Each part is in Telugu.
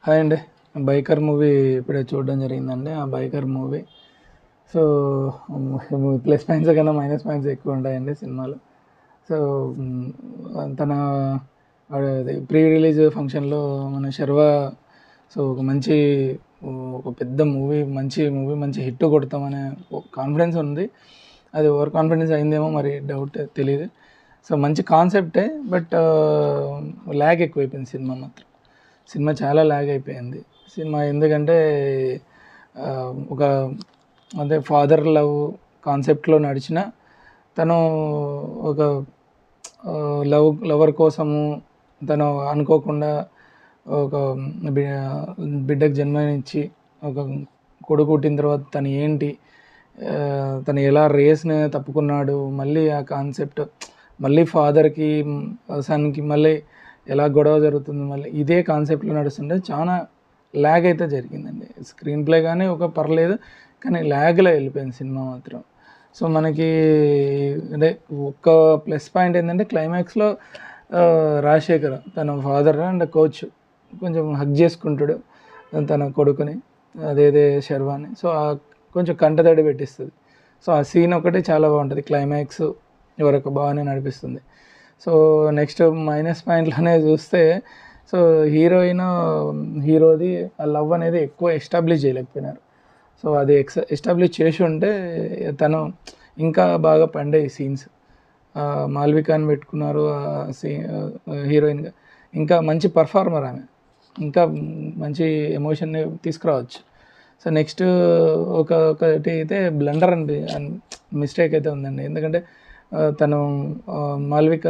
హాయ్ అండి. 'బైకర్' మూవీ ఇప్పుడే చూడడం జరిగిందండి. ఆ 'biker' movie so, plus points కన్నా మైనస్ పాయింట్స్ ఎక్కువ ఉంటాయండి సినిమాలో. సో, తన అది ప్రీ రిలీజ్ ఫంక్షన్‌లో మన 'శర్వా' సో, ఒక పెద్ద మూవీ, మంచి మూవీ, మంచి హిట్ కొడతామనే కాన్ఫిడెన్స్ ఉంది. అది ఓవర్ కాన్ఫిడెన్స్ అయిందేమో మరి డౌట్ తెలీదు. సో, మంచి కాన్సెప్టే బట్ ల్యాగ్ ఎక్కువైపోయింది సినిమా మాత్రం. సినిమా చాలా ల్యాగ్ అయిపోయింది. సినిమా ఎందుకంటే ఒక అంటే ఫాదర్ లవ్ కాన్సెప్ట్‌లో నడిచిన తను ఒక లవర్ కోసము తను అనుకోకుండా ఒక బిడ్డకు జన్మనిచ్చి ఒక కొడుకు పుట్టిన తర్వాత తను ఏంటి, తను ఎలా రేస్‌ని తప్పుకున్నాడు, మళ్ళీ ఆ కాన్సెప్ట్ మళ్ళీ ఫాదర్‌కి సన్‌కి మళ్ళీ ఎలా గొడవ జరుగుతుంది, మళ్ళీ ఇదే కాన్సెప్ట్‌లో నడుస్తుంటే చాలా ల్యాగ్ అయితే జరిగిందండి. స్క్రీన్ ప్లే కానీ పర్లేదు, కానీ ల్యాగ్‌లో వెళ్ళిపోయింది సినిమా మాత్రం. సో, మనకి అదే ఒక్క ప్లస్ పాయింట్ ఏంటంటే క్లైమాక్స్‌లో రాజశేఖర్ తన ఫాదర్ అండ్ కోచ్ కొంచెం హగ్ చేసుకుంటాడు తన కొడుకుని, అదేదే శర్వాని. సో, కొంచెం కంటతడి పెట్టిస్తుంది. సో, ఆ సీన్ ఒకటి చాలా బాగుంటుంది. క్లైమాక్స్ వరకు బాగానే నడిపిస్తుంది. సో, నెక్స్ట్ మైనస్ పాయింట్లోనే చూస్తే సో, హీరోది ఆ లవ్ అనేది ఎక్కువ ఎస్టాబ్లిష్ చేయలేకపోయినారు. సో, అది ఎస్టాబ్లిష్ చేసి ఉంటే తను ఇంకా బాగా పండేవి సీన్స్. మాల్వికాని పెట్టుకున్నారు హీరోయిన్గా. ఇంకా మంచి పర్ఫార్మర్ ఆమె, ఇంకా మంచి ఎమోషన్ని తీసుకురావచ్చు. సో, నెక్స్ట్ ఒకటి అయితే బ్లండర్ మిస్టేక్ అయితే ఉందండి. ఎందుకంటే తను మాల్విక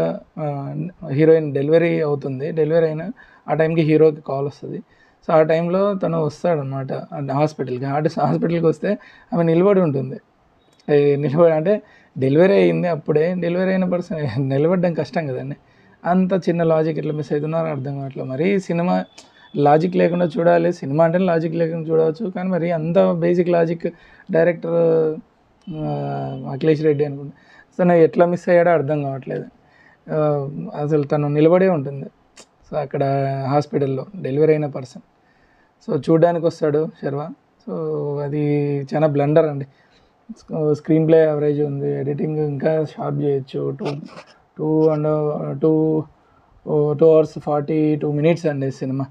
హీరోయిన్ డెలివరీ అవుతుంది. డెలివరీ అయిన ఆ టైంకి హీరోకి కాల్ వస్తుంది. సో, ఆ టైంలో తను వస్తాడనమాట హాస్పిటల్కి వస్తే ఆమె నిలబడి ఉంటుంది. అంటే డెలివరీ అయింది అప్పుడే. డెలివరీ అయిన పర్సన్ నిలబడడం కష్టం కదండి. అంత చిన్న లాజిక్ ఎట్లా మిస్ అవుతున్నారో అర్థం కావట్లేదు. మరి సినిమా లాజిక్ లేకుండా చూడాలి, సినిమా అంటే లాజిక్ లేకుండా చూడవచ్చు, కానీ మరి అంత basic logic director Akhilesh Reddy అనుకుంటా తను ఎట్లా మిస్ అయ్యాడో అర్థం కావట్లేదు. అసలు తను నిలబడే ఉంటుంది. సో, అక్కడ హాస్పిటల్లో డెలివరీ అయిన పర్సన్ సో చూడడానికి వస్తాడు శర్వా. సో, అది చాలా బ్లండర్ అండి. స్క్రీన్ ప్లే యావరేజ్ ఉంది, ఎడిటింగ్ ఇంకా షార్ప్ చేయొచ్చు. 2 hours 42 minutes అండి సినిమా.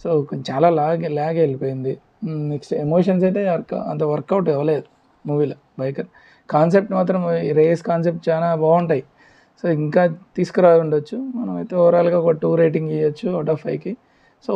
సో, చాలా ల్యాగ్ వెళ్ళిపోయింది. నెక్స్ట్ ఎమోషన్స్ అయితే అంత వర్కౌట్ అవ్వలేదు మూవీలో. బైకర్ కాన్సెప్ట్ మాత్రం రేస్ కాన్సెప్ట్ చాలా బాగుంటాయి. సో, ఇంకా తీసుకురా ఉండొచ్చు. మనం అయితే ఓవరాల్గా ఒక 2 రేటింగ్ ఇవ్వచ్చు అవుట్ ఆఫ్ 5కి. సో